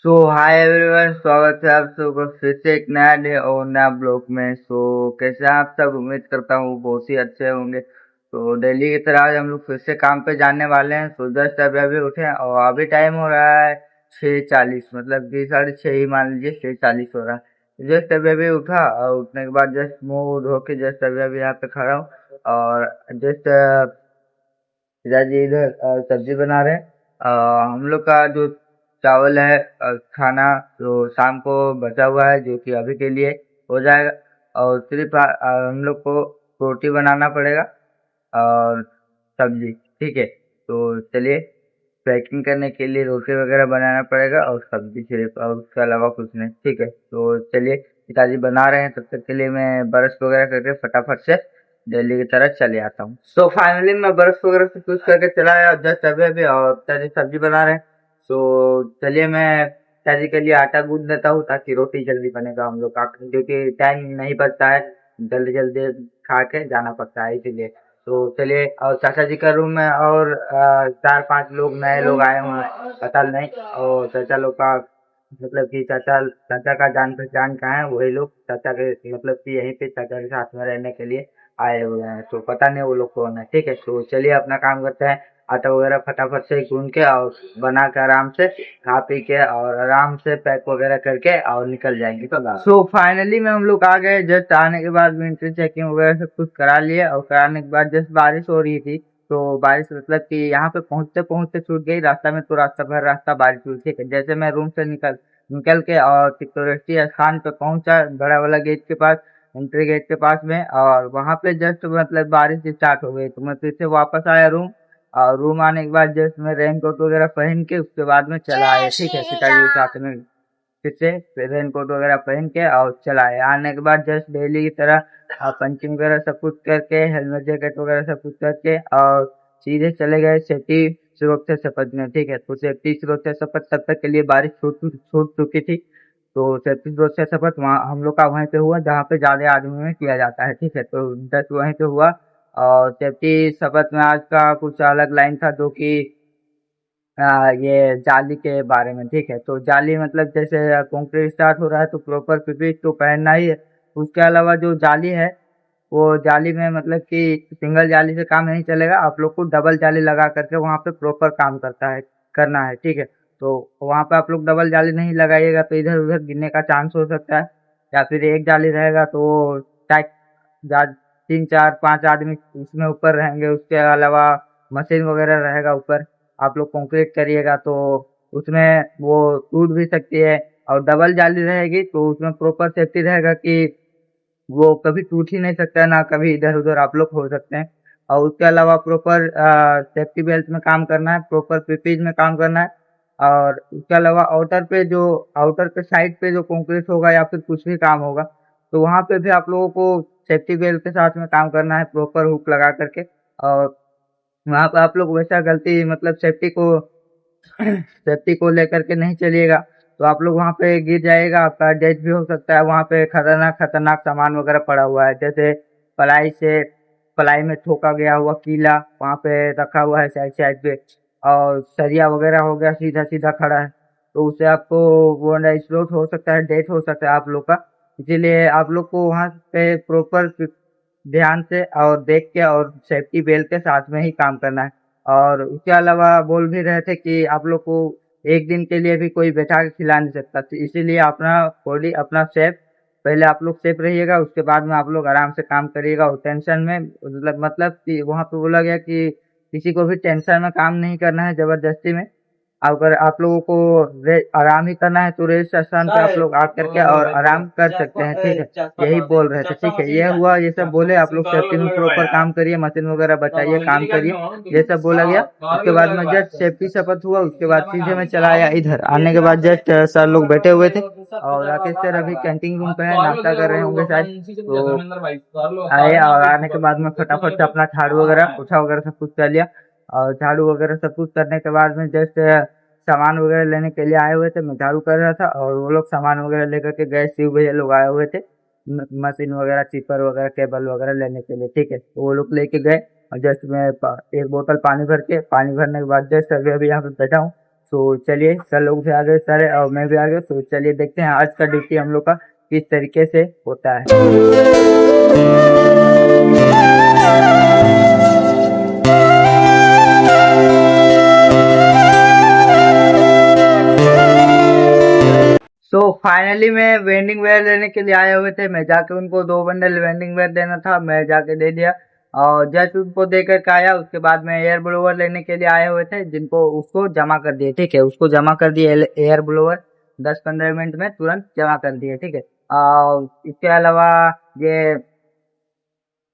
Hi everyone, स्वागत है आप सबका फिर से एक नया डे और नया ब्लॉग में। कैसे हैं आप सब? उम्मीद करता हूँ बहुत ही अच्छे होंगे। डेली की तरह आज हम लोग फिर से काम पे जाने वाले हैं। जस्ट अभी अभी उठे हैं और अभी टाइम हो रहा है 6:40, मतलब कि 6:30 ही मान लीजिए, 6:40 हो रहा है। जस्ट अभी अभी उठा और उठने के बाद जस्ट मुंह धो के जस्ट अभी अभी यहाँ पे खड़ा हूँ। और जस्ट पिताजी इधर सब्जी बना रहे हैं। हम लोग का जो चावल है, खाना जो शाम को बचा हुआ है, जो कि अभी के लिए हो जाएगा। और सिर्फ हम लोग को रोटी बनाना पड़ेगा और सब्जी। ठीक है, तो चलिए, पैकिंग करने के लिए रोटी वगैरह बनाना पड़ेगा और सब्जी सिर्फ, और उसके अलावा कुछ नहीं। ठीक है, तो चलिए, पिताजी बना रहे हैं, तब तक के लिए मैं ब्रश वगैरह करके फटाफट से दिल्ली की तरफ चले आता हूँ। फाइनली मैं ब्रश वगैरह से कुछ करके चला आया जस्ट अभी अभी, और पिताजी सब्जी बना रहे हैं। चलिए, मैं पिताजी के लिए आटा गूंद देता हूँ ताकि रोटी जल्दी बनेगा हम लोग का, क्योंकि टाइम नहीं बचता है, जल्दी जल्दी खा के जाना पड़ता है इसीलिए। चलिए, और चाचा जी का रूम में और 4-5 लोग नए लोग आए हुए हैं, पता नहीं। और चाचा लोग का मतलब कि चाचा चाचा का जान पहचान का है, वही लोग चाचा के मतलब कि यहीं पे चाचा के साथ में रहने के लिए आए हुए हैं। पता नहीं वो लोग कौन है। ठीक है, तो चलिए अपना काम करते हैं। आटा वगैरह फटाफट से गूंद के और बना के आराम से खा पी के और आराम से पैक वगैरह करके और निकल जाएंगे। फाइनली में हम लोग आ गए। जस्ट आने के बाद विंटर चेकिंग वगैरह सब कुछ करा लिए, और कराने के बाद जस्ट बारिश हो रही थी। बारिश मतलब कि यहाँ पे पहुंचते पहुंचते छूट गई रास्ता में, तो रास्ता भर रास्ता बारिश हुई। ठीक है, जैसे मैं रूम से निकल निकल के और सिक्योरिटी स्थान पे पहुंचा, बड़ा वाला गेट के पास, एंट्री गेट के पास में, और वहां पे जस्ट मतलब बारिश स्टार्ट हो गई। तो मैं फिर से वापस आया रूम, और रूम आने के बाद जस्ट मैं रेनकोट वगैरह पहन के उसके बाद में चला आया। ठीक है, पिताजी के साथ में फिर से रेनकोट वगैरह पहन के और चला आया। आने के बाद जस्ट डेली की तरह पंचिंग वगैरह सब कुछ करके, हेलमेट जैकेट वगैरह सब कुछ करके, और सीधे चले गए सेफ्टी सुरक्षा शपथ में। ठीक है, तो सेफ्टी सुरक्षा शपथ तब तक के लिए बारिश छूट चुकी थी। सेफ्टी सुरक्षा शपथ वहाँ हम लोग का वहीं पे हुआ जहाँ पे ज्यादा आदमी में किया जाता है। ठीक है, तो जस्ट वहीं पे हुआ। और सेफ्टी शपथ में आज का कुछ अलग लाइन था, जो कि ये जाली के बारे में। ठीक है, तो जाली मतलब जैसे कंक्रीट स्टार्ट हो रहा है तो प्रॉपर पीपी तो पहनना ही है। उसके अलावा जो जाली है, वो जाली में मतलब कि सिंगल जाली से काम नहीं चलेगा, आप लोग को डबल जाली लगा करके वहाँ पे प्रॉपर काम करना है। ठीक है, तो वहाँ पे आप लोग डबल जाली नहीं लगाइएगा तो इधर उधर गिरने का चांस हो सकता है। या फिर एक जाली रहेगा तो टाइट 3-4-5 आदमी उसमें ऊपर रहेंगे। उसके अलावा मशीन वगैरह रहेगा ऊपर। आप लोग कंक्रीट करिएगा तो उसमें वो टूट भी सकती है, और डबल जाली रहेगी तो उसमें प्रॉपर सेफ्टी रहेगा कि वो कभी टूट ही नहीं सकता है, ना कभी इधर उधर आप लोग हो सकते हैं। और उसके अलावा प्रॉपर सेफ्टी बेल्ट में काम करना है, प्रॉपर पीपीज में काम करना है। और उसके अलावा आउटर पे साइड पे जो कंक्रीट होगा या फिर कुछ भी काम होगा, तो वहां पे भी आप लोगों को सेफ्टी बेल्ट के साथ में काम करना है, प्रॉपर हुक लगा करके। और वहां पे आप लोग वैसा गलती मतलब सेफ्टी को लेकर के नहीं चलिएगा, तो आप लोग वहां पे गिर जाएगा, आपका डेथ भी हो सकता है। वहां पे खतरनाक खतरनाक सामान वगैरह पड़ा हुआ है, जैसे पलाई से पलाई में ठोका गया हुआ कीला वहां पे रखा हुआ है साइड साइड पे, और सरिया वगैरह हो गया सीधा सीधा खड़ा है, तो उससे आपको वो स्ट्रोक हो सकता है, डेथ हो सकता है आप लोग का। इसीलिए आप लोग को वहां पे प्रॉपर ध्यान से और देख के और सेफ्टी बेल्ट के साथ में ही काम करना है। और उसके अलावा बोल भी रहे थे कि आप लोग को एक दिन के लिए भी कोई बैठा के खिला नहीं सकता, तो इसीलिए अपना बॉडी अपना सेफ, पहले आप लोग सेफ रहिएगा, उसके बाद में आप लोग आराम से काम करिएगा। और टेंशन में मतलब कि वहां पे बोला गया कि किसी को भी टेंशन में काम नहीं करना है जबरदस्ती में। अगर आप लोगों को आराम ही करना है तो रेस्ट स्थान पे आप लोग आ करके और आराम कर सकते हैं। ठीक है, यही बोल रहे थे। ठीक है, ये हुआ, ये सब बोले, आप लोग सेफ्टी में प्रॉपर काम करिए, मशीन वगैरह बचाइए, काम करिए, ये सब बोला गया। उसके बाद में जस्ट सेफ्टी शपथ हुआ, उसके बाद सीधे में चला आया इधर। आने के बाद जस्ट सर लोग बैठे हुए थे, और राकेश सर अभी कैंटीन रूम पे है, नाश्ता कर रहे होंगे शायद। तो आए, और आने के बाद में फटाफट से अपना झाड़ू वगैरह पोछा वगैरह सब कुछ कर लिया। और झाड़ू वगैरह सब कुछ करने के बाद में जस्ट सामान वगैरह लेने के लिए आए हुए थे, मैं झाड़ू कर रहा था, और वो लोग सामान वगैरह लेकर के गए, शिव भैया लोग आए हुए थे मशीन वगैरह, चिपर वगैरह, केबल वगैरह लेने के लिए। ठीक है, तो वो लोग लेके गए, और जस्ट मैं एक बोतल पानी भर के, पानी भरने के बाद जस्ट अभी अभी यहाँ पे बैठा हूँ। तो चलिए सर लोग भी आ गए सर और मैं भी आ गया, तो चलिए देखते हैं आज का ड्यूटी हम लोग का किस तरीके से होता है। सो फाइनली मैं वेंडिंग वेयर लेने के लिए आए हुए थे। मैं जाके उनको 2 बंडल वेंडिंग वेयर देना था, मैं जाके दे दिया और जस्ट उनको दे करके आया। उसके बाद में एयर ब्लोवर लेने के लिए आए हुए थे, जिनको उसको जमा कर दिए। ठीक है, उसको जमा कर दिए एयर ब्लोवर 10-15 मिनट में तुरंत जमा कर दिए। ठीक है, और इसके अलावा ये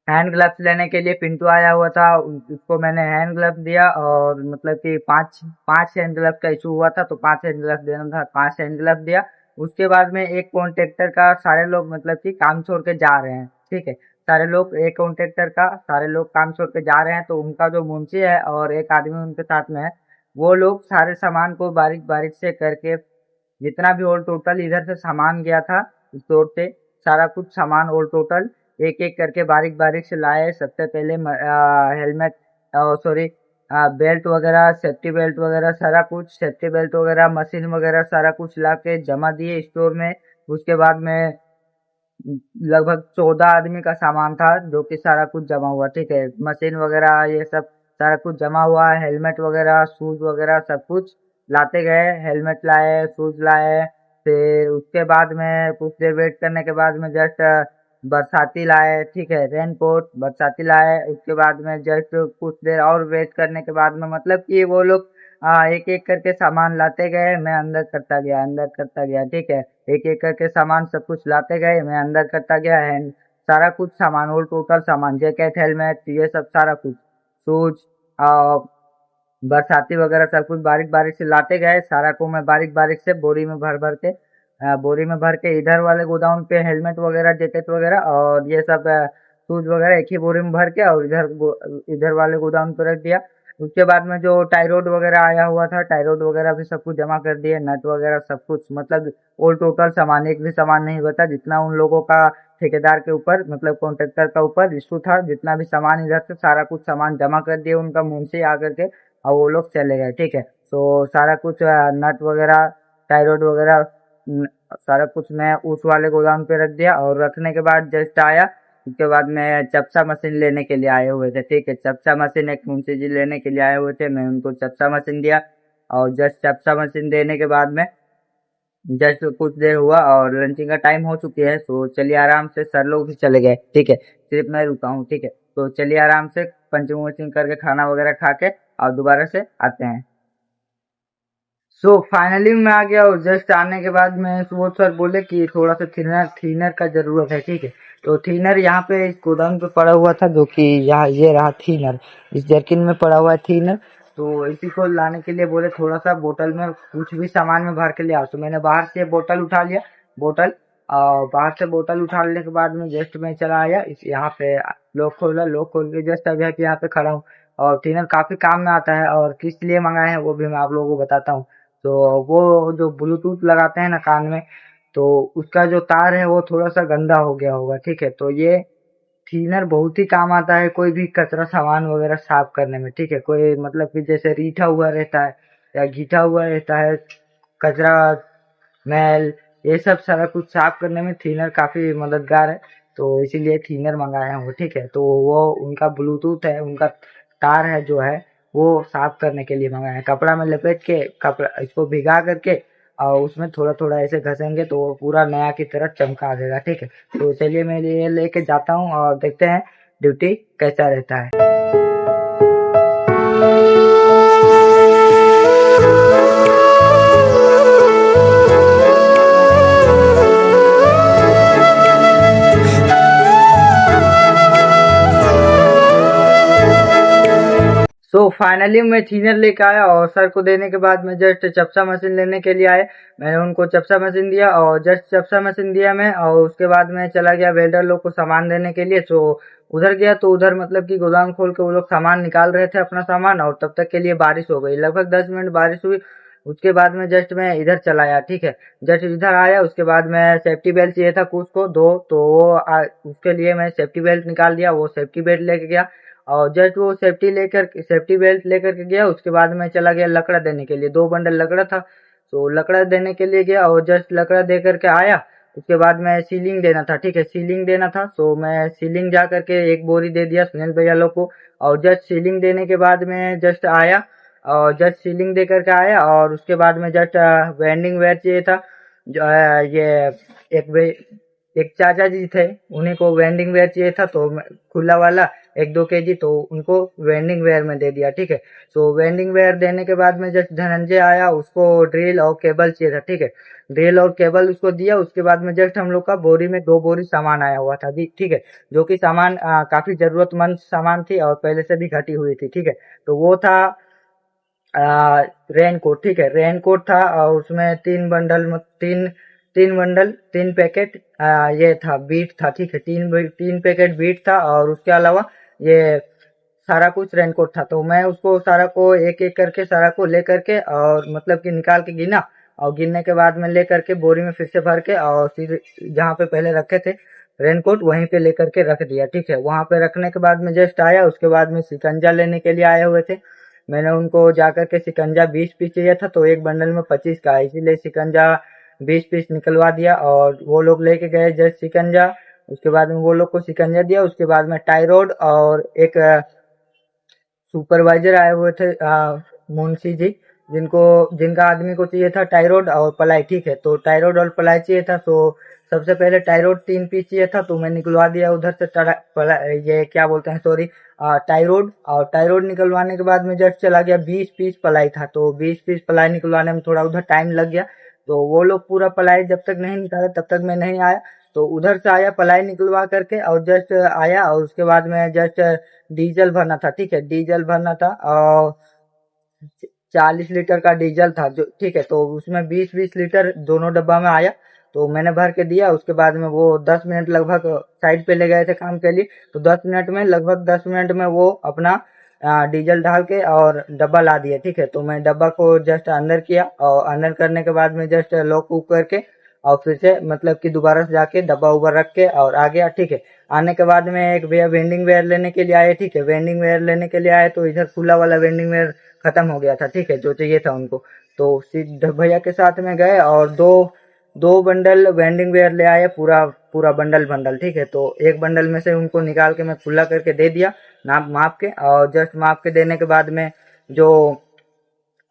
हैंड ग्लव्स लेने के लिए पिंटू आया हुआ था, उसको मैंने हैंड ग्लव्स दिया और मतलब कि पांच पांच हैंड ग्लव्स का इशू हुआ था, तो 5 हैंड ग्लव्स देना था, 5 हैंड ग्लव्स दिया। उसके बाद में एक कॉन्ट्रेक्टर का सारे लोग मतलब कि काम छोड़ के जा रहे हैं। ठीक है, सारे लोग एक कॉन्ट्रेक्टर का सारे लोग काम छोड़ के जा रहे हैं, तो उनका जो मुंशी है और एक आदमी उनके साथ में है, वो लोग सारे सामान को बारीक बारीक से करके जितना भी ऑल टोटल इधर से सामान गया था स्टोर से, सारा कुछ सामान ऑल टोटल एक एक करके बारीक बारीक से लाए। सबसे पहले हेलमेट, सॉरी, बेल्ट वगैरह, सेफ्टी बेल्ट वगैरह, सारा कुछ सेफ्टी बेल्ट वगैरह, मशीन वगैरह सारा कुछ ला के जमा दिए स्टोर में। उसके बाद में लगभग 14 आदमी का सामान था जो कि सारा कुछ जमा हुआ। ठीक है, मशीन वगैरह ये सब सारा कुछ जमा हुआ। हेलमेट वगैरह, शूज वगैरह सब कुछ लाते गए। हेलमेट लाए, शूज लाए, फिर उसके बाद में कुछ देर वेट करने के बाद में जस्ट बरसाती लाए। ठीक है, रेनकोट बरसाती लाए। उसके बाद में जस्ट कुछ देर और वेट करने के बाद में मतलब कि वो लोग एक एक करके सामान लाते गए, मैं अंदर करता गया, अंदर करता गया। ठीक है, एक एक करके सामान सब कुछ लाते गए, मैं अंदर करता गया। हैंड सारा कुछ सामान ऑल टोटल सामान, जैकेट, हेलमेट, ये सब सारा कुछ, शूज, बरसाती वगैरह सब कुछ बारीक बारीक से लाते गए। सारा को मैं बारीक बारीक से बोरी में भर भर के बोरी में भर के इधर वाले गोदाम पे हेलमेट वगैरह, जैकेट वगैरह और ये सब शूज वगैरह एक ही बोरी में भर के और इधर वाले गोदाम पे रख दिया। उसके बाद में जो टाइरोड वगैरह आया हुआ था, टाइरोड वगैरह भी सब कुछ जमा कर दिए, नट वगैरह सब कुछ, मतलब ऑल टोटल सामान, एक भी सामान नहीं बचा। जितना उन लोगों का ठेकेदार के ऊपर मतलब कॉन्ट्रेक्टर का ऊपर इशू था, जितना भी सामान इधर से सारा कुछ सामान जमा कर दिए उनका मुंशी आकर के, और वो लोग चले गए। ठीक है, तो सारा कुछ नट वगैरह, टायरॉयड वगैरह सारा कुछ मैं उस वाले गोदाम पे रख दिया। और रखने के बाद जस्ट आया, उसके बाद मैं चप्सा मशीन लेने के लिए आए हुए थे। ठीक है, चप्सा मशीन एक मुंशी जी लेने के लिए आए हुए थे, मैं उनको चप्सा मशीन दिया। और जस्ट चप्सा मशीन देने के बाद में जस्ट कुछ देर हुआ और लंचिंग का टाइम हो चुकी है, तो चलिए आराम से सर लोग भी चले गए। ठीक है, सिर्फ मैं रुका हूँ। ठीक है, तो चलिए आराम से पंचिंग वंचिंग करके खाना वगैरह खा के और दोबारा से आते हैं। फाइनली मैं आ गया और जस्ट आने के बाद में वो सर बोले कि थोड़ा सा थिनर थिनर का जरूरत है। ठीक है, तो थिनर यहाँ पे इस गोदाम पे पड़ा हुआ था, जो कि यहाँ ये रहा थिनर, इस जर्किन में पड़ा हुआ है थिनर। तो इसी को लाने के लिए बोले थोड़ा सा बोतल में कुछ भी सामान में भर के ले आओ, तो मैंने बाहर से बोतल उठा लिया। बोतल और बाहर से बोतल उठाने के बाद में जस्ट मैं चला आया इस यहाँ पे, लॉक खोला, लॉक खोल के जस्ट अभी यहाँ पे खड़ा हूँ। और थिनर काफी काम में आता है, और किस लिए मंगाए हैं वो भी मैं आप लोगों को बताता हूँ। तो वो जो ब्लूटूथ लगाते हैं ना कान में, तो उसका जो तार है वो थोड़ा सा गंदा हो गया होगा। ठीक है, तो ये थिनर बहुत ही काम आता है कोई भी कचरा सामान वगैरह साफ करने में। ठीक है, कोई मतलब कि जैसे रीठा हुआ रहता है या गीठा हुआ रहता है, कचरा, मैल, ये सब सारा कुछ साफ करने में थिनर काफी मददगार है, तो इसीलिए थिनर मंगाया हूँ। ठीक है, तो वो उनका ब्लूटूथ है, उनका तार है जो है वो साफ करने के लिए मंगाया है। कपड़ा में लपेट के कपड़ा इसको भिगा करके और उसमें थोड़ा थोड़ा ऐसे घसेंगे तो वो पूरा नया की तरह चमका देगा। ठीक है, तो चलिए मैं ये लेके जाता हूँ और देखते हैं ड्यूटी कैसा रहता है। फाइनली मैं थिनर लेके आया और सर को देने के बाद मैं जस्ट चप्सा मशीन लेने के लिए आए। मैंने उनको चप्सा मशीन दिया और जस्ट चप्सा मशीन दिया मैं, और उसके बाद मैं चला गया वेल्डर लोग को सामान देने के लिए। तो उधर गया तो उधर मतलब कि गोदाम खोल के वो लोग सामान निकाल रहे थे अपना सामान, और तब तक के लिए बारिश हो गई, लगभग 10 मिनट बारिश हुई। उसके बाद में जस्ट मैं इधर चला आया। ठीक है, जस्ट इधर आया, उसके बाद मैं सेफ्टी बेल्ट चाहिए था कुछ को दो, तो वो उसके लिए मैं सेफ्टी बेल्ट निकाल दिया, वो सेफ्टी बेल्ट लेके गया। और जस्ट वो सेफ्टी बेल्ट लेकर के गया। उसके बाद में चला गया लकड़ा देने के लिए, 2 बंडल लकड़ा था, तो लकड़ा देने के लिए गया और जस्ट लकड़ा दे करके आया। उसके बाद में सीलिंग देना था, ठीक है, सीलिंग देना था, तो मैं सीलिंग जा करके 1 बोरी दे दिया सुनील भैया लोग को। और जस्ट सीलिंग देने के बाद में जस्ट आया और जस्ट सीलिंग दे करके आया। और उसके बाद में जस्ट वेंडिंग वेयर चाहिए था, जो ये एक एक चाचा जी थे, उन्हीं को वेंडिंग वेयर चाहिए था, तो खुला वाला 1-2 kg, तो उनको वेंडिंग वेयर में दे दिया, ठीक है। तो वेंडिंग वेयर देने के बाद में जस्ट धनंजय आया, उसको ड्रिल और केबल चाहिए था, ठीक है, ड्रिल और केबल उसको दिया। उसके बाद में जस्ट हम लोग का बोरी में 2 बोरी सामान आया हुआ था, ठीक है, जो कि सामान काफी जरूरतमंद सामान थी और पहले से भी घटी हुई थी, ठीक है। तो वो था रेनकोट, ठीक है, रेनकोट था और उसमें 3 बंडल 3 पैकेट ये था, बीट था, ठीक है, 3 पैकेट बीट था। और उसके अलावा ये सारा कुछ रेनकोट था। तो मैं उसको सारा को एक एक करके सारा को ले करके और मतलब कि निकाल के गिना, और गिनने के बाद में ले करके बोरी में फिर से भर के और सीधे जहाँ पे पहले रखे थे रेनकोट वहीं पे लेकर के रख दिया, ठीक है। वहां पे रखने के बाद में जस्ट आया। उसके बाद में शिकंजा लेने के लिए आए हुए थे। मैंने उनको जाकर के शिकंजा 20 पीस चाहिए था, तो 1 बंडल में 25 का है, इसीलिए शिकंजा 20 पीस निकलवा दिया और वो लोग लेके गए जस्ट शिकंजा। उसके बाद में वो लोग को शिकंजा दिया। उसके बाद में टाई रोड और एक सुपरवाइजर आए हुए थे, मुंशी जी, जिनका आदमी को चाहिए था टाई रोड और पलाई, ठीक है। तो टाई रोड और पलाई चाहिए था, तो सबसे पहले टाई रोड 3 पीस चाहिए था, तो मैं निकलवा दिया उधर से ये क्या बोलते हैं, सॉरी, टाई रोड। और टाई रोड निकलवाने के बाद में जस्ट चला गया 20 पीस पलाई था, तो 20 पीस पलाई निकलवाने में थोड़ा उधर टाइम लग गया। तो वो लोग पूरा पलाई जब तक नहीं निकाले तब तक मैं नहीं आया। तो उधर से आया पलाई निकलवा करके और जस्ट आया। और उसके बाद में जस्ट डीजल भरना था, ठीक है, डीजल भरना था और 40 लीटर का डीजल था, जो ठीक है। तो उसमें 20-20 लीटर दोनों डब्बा में आया, तो मैंने भर के दिया। उसके बाद में वो 10 मिनट लगभग साइड पे ले गए थे काम के लिए, तो 10 मिनट में, लगभग 10 मिनट में वो अपना डीजल डाल के और डब्बा ला दिया, ठीक है। तो मैं डब्बा को जस्ट अंदर किया और अंदर करने के बाद में जस्ट लॉक उक करके और फिर से मतलब कि दोबारा से जाके डब्बा उबर रख के और आ गया, ठीक है। आने के बाद में एक भैया वेंडिंग वेयर लेने के लिए आए, ठीक है, वेंडिंग वेयर लेने के लिए आए, तो इधर खुला वाला वेंडिंग वेयर खत्म हो गया था, ठीक है, जो चाहिए था उनको। तो सीधे भैया के साथ में गए और दो दो बंडल वेंडिंग वेयर ले आए, पूरा पूरा बंडल बंडल, ठीक है। तो 1 बंडल में से उनको निकाल के मैं खुला करके दे दिया, नाप माप के। और जस्ट माप के देने के बाद में जो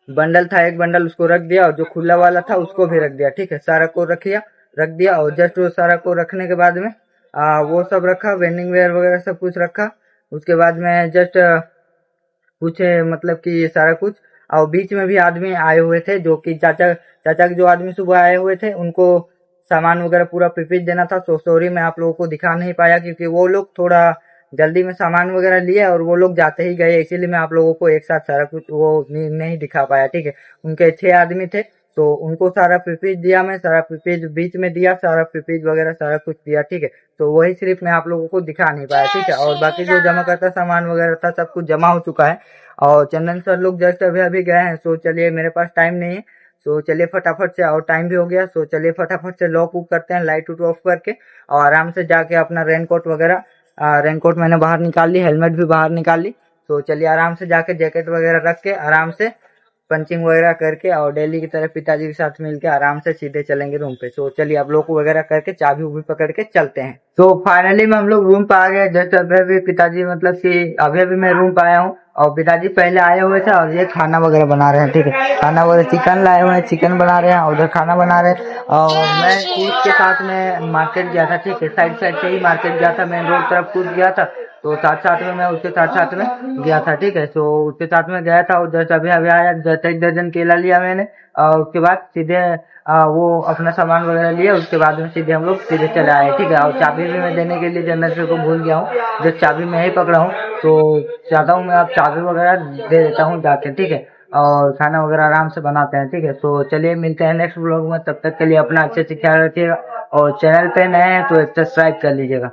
बंडल था 1 बंडल उसको रख दिया और जो खुला वाला था उसको भी रख दिया, ठीक है, सारा को रख दिया। और जस्ट वो सारा को रखने के बाद में वो सब रखा, वेंडिंग वेयर वगैरह सब कुछ रखा। उसके बाद में जस्ट कुछ मतलब कि ये सारा कुछ। और बीच में भी आदमी आए हुए थे, जो कि चाचा चाचा के जो आदमी सुबह आए हुए थे उनको सामान वगैरह पूरा पिपीच देना था। सो सॉरी, मैं आप लोगों को दिखा नहीं पाया क्योंकि वो लोग थोड़ा जल्दी में सामान वगैरह लिए और वो लोग जाते ही गए, इसीलिए मैं आप लोगों को एक साथ सारा कुछ वो नहीं दिखा पाया, ठीक है। उनके 6 आदमी थे, तो उनको सारा पिपीच दिया, मैं सारा पिपीच बीच में दिया, सारा पिपीच वगैरह सारा कुछ दिया, ठीक है। तो वही सिर्फ मैं आप लोगों को दिखा नहीं पाया, ठीक है। और बाकी जो जमा करता सामान वगैरह था सब कुछ जमा हो चुका है। और चंदन सर लोग जस्ट अभी अभी गए हैं। सो चलिए, मेरे पास टाइम नहीं है, सो चलिए फटाफट से, और टाइम भी हो गया, सो चलिए फटाफट से लॉक उक करते हैं, लाइट उट ऑफ करके, और आराम से जाके अपना रेनकोट वगैरह, रेनकोट मैंने बाहर निकाल ली, हेलमेट भी बाहर निकाल ली। तो चलिए आराम से जाके जैकेट वगैरह रख के आराम से पंचिंग वगैरह करके और डेली की तरह पिताजी के साथ मिलके आराम से सीधे चलेंगे रूम पे। सो चलिए आप लोग वगैरह करके चाबी उबी पकड़ के चलते हैं। तो फाइनली में हम लोग रूम पे आ गए। जस्ट अभी अभी पिताजी मतलब कि अभी अभी मैं रूम पे आया हूँ और पिताजी पहले आए हुए थे और ये खाना वगैरह बना रहे हैं, ठीक है, खाना वगैरह चिकन लाए हुए हैं, चिकन बना रहे हैं और उधर खाना बना रहे हैं। और मैं उसके साथ में मार्केट गया था, ठीक है, साइड साइड से ही मार्केट गया था, मेन रोड तरफ कूद गया था। तो साथ साथ में मैं उसके साथ साथ में गया था, ठीक है। तो उसके साथ में गया था और जस्ट अभी अभी आया, जस्ट 1 दर्जन केला लिया मैंने और उसके बाद सीधे वो अपना सामान वगैरह लिया। उसके बाद में सीधे हम लोग सीधे चले आए, ठीक है। और चाबी भी मैं देने के लिए जनरेटर को भूल गया हूँ, जस्ट चाबी मैं ही पकड़ा हूँ, तो चाहता हूँ मैं आप चाबी वगैरह दे देता हूँ जाके, ठीक है। और खाना वगैरह आराम से बनाते हैं, ठीक है। तो चलिए मिलते हैं नेक्स्ट ब्लॉग में, तब तक के लिए अपना अच्छे से ख्याल रखिएगा और चैनल पे नए हैं तो सब्सक्राइब कर लीजिएगा।